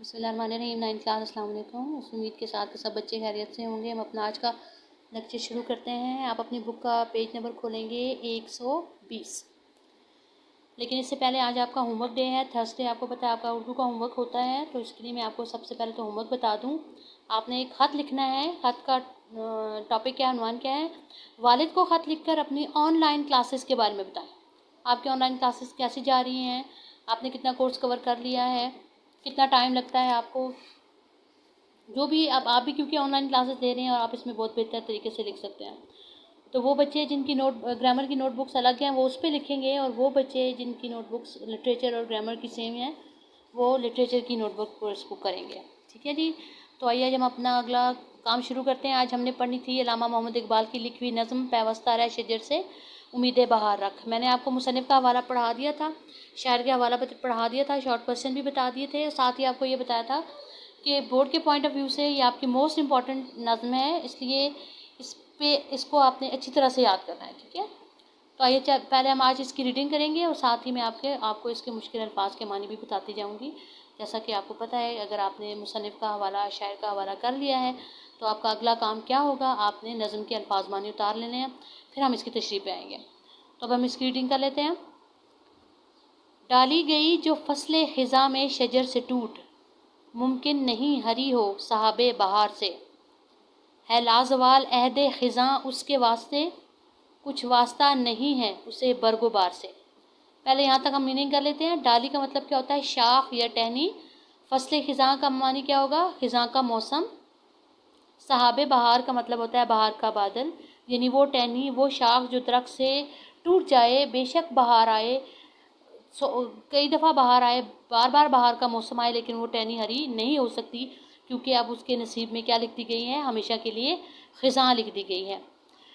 बिस्मिल्लाहिर्रहमानिर्रहीम। 9th class, अस्सलाम वालेकुम। उस उम्मीद के साथ कि सब बच्चे खैरियत से होंगे। हम अपना आज का लेक्चर शुरू करते हैं। आप अपनी बुक का पेज नंबर खोलेंगे 120। लेकिन इससे पहले आज आपका होमवर्क डे है, थर्सडे। आपको पता है आपका उर्दू का होमवर्क होता है, तो इसके लिए मैं आपको सबसे पहले तो होमवर्क बता दूं। आपने एक ख़त लिखना है। ख़त का टॉपिक क्या है, उन्वान क्या है? वालिद को ख़त लिखकर अपनी ऑनलाइन क्लासेस के बारे में बताएं। आपकी ऑनलाइन क्लासेस कैसी जा रही हैं, आपने कितना कोर्स कवर कर लिया है, कितना टाइम लगता है आपको, जो भी आप भी क्योंकि ऑनलाइन क्लासेस दे रहे हैं और आप इसमें बहुत बेहतर तरीके से लिख सकते हैं। तो वो बच्चे जिनकी ग्रामर की नोटबुक्स अलग हैं वो उस पर लिखेंगे, और वो बच्चे जिनकी नोटबुक्स लिटरेचर और ग्रामर की सेम हैं वो लिटरेचर की नोटबुक कोर्स को करेंगे। ठीक है जी। तो आइए आज हम अपना अगला काम शुरू करते हैं। आज हमने पढ़नी थी अल्लामा मोहम्मद इकबाल की लिखी हुई नज़म पैवस्ता रह शजर से उम्मीदें बहार रख। मैंने आपको मुसन्निफ़ का हवाला पढ़ा दिया था, शायर का हवाला पढ़ा दिया था, शॉर्ट क्वेश्चन भी बता दिए थे। साथ ही आपको ये बताया था कि बोर्ड के पॉइंट ऑफ व्यू से ये आपकी मोस्ट इम्पॉर्टेंट नज़म है, इसलिए इसको आपने अच्छी तरह से याद करना है। ठीक है। तो आइए पहले हम आज इसकी रीडिंग करेंगे और साथ ही मैं आपको इसके मुश्किल अल्फाज के मानी भी बताती जाऊंगी। जैसा कि आपको पता है, अगर आपने मुसन्निफ़ का हवाला, शायर का हवाला कर लिया है तो आपका अगला काम क्या होगा, आपने नज़म के अल्फाज मानी उतार लेने हैं, फिर हम इसकी तशरीह पे आएंगे। तो अब हम इसकी रीडिंग कर लेते हैं। डाली गई जो फसले ख़िज़ा में शजर से टूट, मुमकिन नहीं हरी हो सहाबे बहार से। है लाजवाल अहदे ख़िज़ां उसके वास्ते, कुछ वास्ता नहीं है उसे बरगुबार से। पहले यहाँ तक हम मीनिंग कर लेते हैं। डाली का मतलब क्या होता है, शाख या टहनी। फसले ख़िज़ां का मानी क्या होगा, ख़िज़ां का मौसम। सहाबे बहार का मतलब होता है बहार का बादल, यानी वो टहनी, वो शाख जो दरख्त से टूट जाए। बेशक बहार आए, कई दफ़ा बहार आए, बार बार बहार का मौसम आए, लेकिन वो टहनी हरी नहीं हो सकती, क्योंकि अब उसके नसीब में क्या लिख दी गई है, हमेशा के लिए ख़िज़ां लिख दी गई है।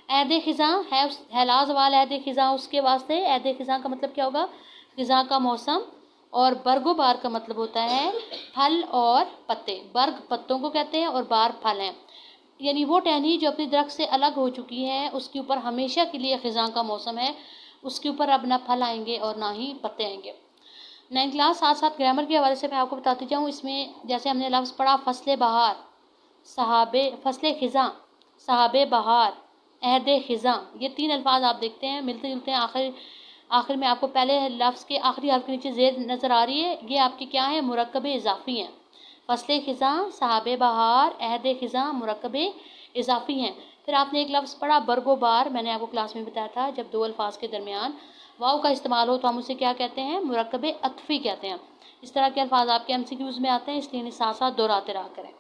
अहद ख़िज़ां है लाजवाल अहद ख़िज़ां उसके वास्ते। अहद ख़िज़ां का मतलब क्या होगा, ख़िज़ां का मौसम। और बरगो बार का मतलब होता है फल और पत्ते। बर्ग पत्तों को कहते हैं और बार फल हैं, यानी वो टहनी जो अपनी दरख्त से अलग हो चुकी है, उसके ऊपर हमेशा के लिए ख़िज़ां का मौसम है, उसके ऊपर अब ना फल आएंगे और ना ही पत्ते आएंगे। 9th क्लास, साथ साथ ग्रामर के हवाले से मैं आपको बताती जाऊँ। इसमें जैसे हमने लफ्ज़ पढ़ा फसले बहार, सहाबे, फसले ख़िज़ां, सहाबे बहार, अहद ख़िज़ां, ये 3 अल्फाज आप देखते हैं मिलते जुलते हैं। आखिर में आपको पहले लफ्ज़ के आखिरी हर्फ के नीचे ज़ेर नज़र आ रही है, ये आपकी क्या है, मुरक्कबे इजाफ़ी हैं। फसले ख़िज़ां, सहाबे बहार, अहद ख़िज़ां मुरक्कबे इजाफ़ी हैं। फिर आपने एक लफ्ज़ पढ़ा बरगो बार। मैंने आपको क्लास में बताया था, जब 2 अल्फाज के दरमियान वाव का इस्तेमाल हो तो हम उसे क्या कहते हैं, मुरक्कबे अत्फ़ी कहते हैं। इस तरह के अल्फाज आपके MCQs में आते हैं, इसलिए इन्हें साथ साथ दोहराते रहा करें।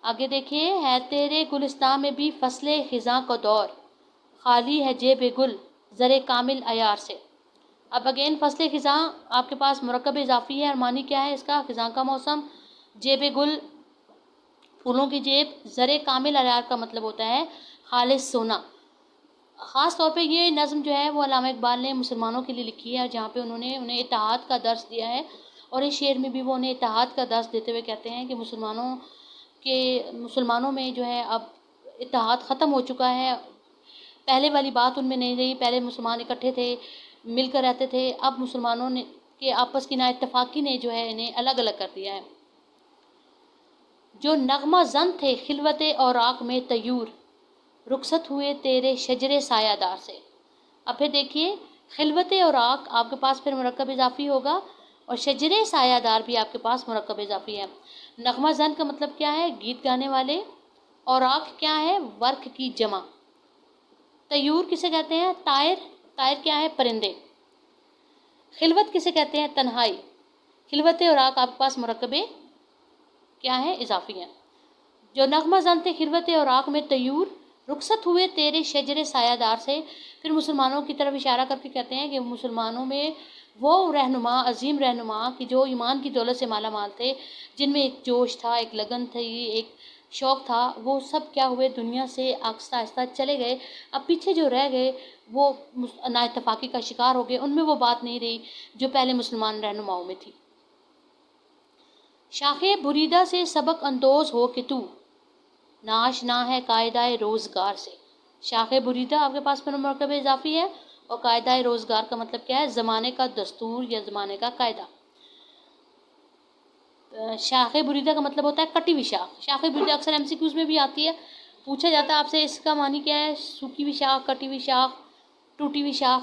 आगे देखिए, है तेरे गुलिस्तान में भी फसले ख़िज़ां का दौर, खाली है जेब गुल ज़रे कामिल अयार से। अब अगेन फसले ख़िज़ां आपके पास मुरक्कब इजाफ़ी है, और मानी क्या है इसका, ख़िज़ां का मौसम, जेब गुल फूलों की जेब, ज़रे कामिल अयार का मतलब होता है खालिस सोना। ख़ास तौर पे ये नज़म जो है वो अल्लामा इकबाल ने मुसलमानों के लिए लिखी है, जहाँ पे उन्होंने उन्हें इत्तेहाद का दर्स दिया है। और इस शेर में भी वो उन्हें इत्तेहाद का दर्स देते हुए कहते हैं कि मुसलमानों में जो है अब इत्तेहाद ख़त्म हो चुका है। पहले वाली बात उनमें नहीं रही। पहले मुसलमान इकट्ठे थे, मिलकर रहते थे। अब मुसलमानों ने के आपस की नाइत्तफ़ाक़ी ने जो है इन्हें अलग अलग कर दिया है। जो नगमा जन थे खिलवते और आँख में तयूर, रुखसत हुए तेरे शजरे सायादार से। अब फिर देखिए, खिलवते और आँख आपके पास फिर मुरक्कब इजाफ़ी होगा, और शजरे सायादार भी आपके पास मुरक्कब इजाफ़ी है। नगमा जन का मतलब क्या है, गीत गाने वाले, और आँख क्या है, वर्क की जमा। तयूर किसे कहते हैं, तायर। तायर क्या है, परिंदे। खिलवत किसे कहते हैं, तन्हाई। खिलवते और आँख आपके पास मुरक्कबे क्या है, इजाफ़ी हैं। जो नगमा जानते खिलवते और आँख में तयूर, रुखसत हुए तेरे शजरे सायादार से। फिर मुसलमानों की तरफ इशारा करके कहते हैं कि मुसलमानों में वो रहनुमा, अजीम रहनुमा कि जो ईमान की दौलत से माला माल थे, जिनमें एक जोश था, एक लगन थी, एक शौक़ था, वो सब क्या हुए, दुनिया से आहिस्ता आहिस्ता चले गए। अब पीछे जो रह गए वो नाइत्तफ़ाक़ी का शिकार हो गए। उनमें वो बात नहीं रही जो पहले मुसलमान रहनुमाओं में थी। शाखे बुरीदा से सबक अंदोज़ हो कि तू, नाशना है कायदाए रोज़गार से। शाखे बुरीदा आपके पास पर मुरक्कब इजाफ़ी है, और कायदाए रोज़गार का मतलब क्या है, ज़माने का दस्तूर या ज़माने का कायदा। شاخ بریدہ کا مطلب ہوتا ہے کٹی ہوئی شاخ. شاخ بریدہ اکثر MCQs میں بھی آتی ہے. پوچھا جاتا ہے آپ سے اس کا معنی کیا ہے. سوکھی ہوئی شاخ, کٹی ہوئی شاخ, ٹوٹی ہوئی شاخ,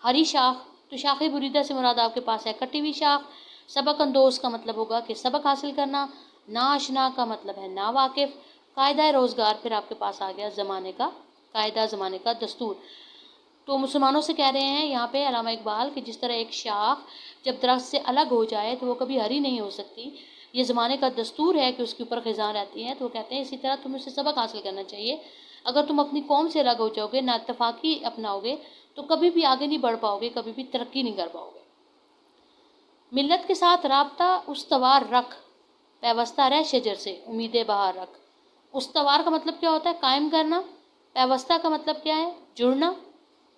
ہری شاخ. تو شاخ بریدہ سے مراد آپ کے پاس ہے کٹی ہوئی شاخ. سبق اندوز کا مطلب ہوگا کہ سبق حاصل کرنا. ناآشنا کا مطلب ہے ناواقف. قاعدہ روزگار پھر آپ کے پاس آ گیا زمانے کا قاعدہ, زمانے کا دستور. تو مسلمانوں سے کہہ رہے ہیں یہاں پہ علامہ اقبال کہ جس طرح ایک شاخ جب درخت سے الگ ہو جائے تو وہ کبھی ہری نہیں ہو سکتی, یہ زمانے کا دستور ہے کہ اس کے اوپر خزاں رہتی ہیں. تو وہ کہتے ہیں اسی طرح تمہیں اسے سبق حاصل کرنا چاہیے. اگر تم اپنی قوم سے الگ ہو جاؤ گے, نا اتفاقی اپناؤ گے, تو کبھی بھی آگے نہیں بڑھ پاؤ گے, کبھی بھی ترقی نہیں کر پاؤ گے. ملت کے ساتھ رابطہ استوار رکھ, پیوستہ رہ شجر سے, امید بہار رکھ. استوار کا مطلب کیا ہوتا ہے؟ قائم کرنا. پیوستہ کا مطلب کیا ہے؟ جڑنا.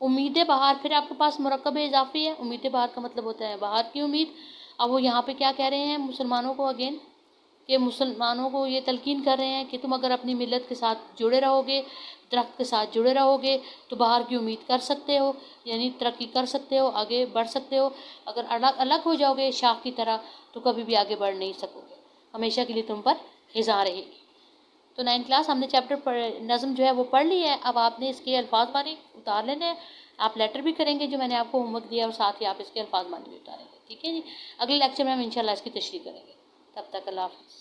امید بہار پھر آپ کے پاس مرکب اضافی ہے. امید بہار کا مطلب ہوتا ہے بہار کی امید. اب وہ یہاں پہ کیا کہہ رہے ہیں مسلمانوں کو اگین, کہ مسلمانوں کو یہ تلقین کر رہے ہیں کہ تم اگر اپنی ملت کے ساتھ جڑے رہو گے, درخت کے ساتھ جڑے رہو گے, تو بہار کی امید کر سکتے ہو, یعنی ترقی کر سکتے ہو, آگے بڑھ سکتے ہو. اگر الگ ہو جاؤ گے شاخ کی طرح تو کبھی بھی آگے بڑھ نہیں سکو گے, ہمیشہ کے لیے تم پر خزاں رہے گی. تو 9 کلاس ہم نے چیپٹر نظم جو ہے وہ پڑھ لی ہے. اب آپ نے اس کے الفاظ معنی اتار لینے ہیں. آپ لیٹر بھی کریں گے جو میں نے آپ کو ہوم ورک دیا, اور ساتھ ہی آپ اس کے الفاظ معنی بھی اتاریں گے. ٹھیک ہے جی. اگلے لیکچر میں ہم انشاءاللہ اس کی تشریح کریں گے. تب تک اللہ حافظ.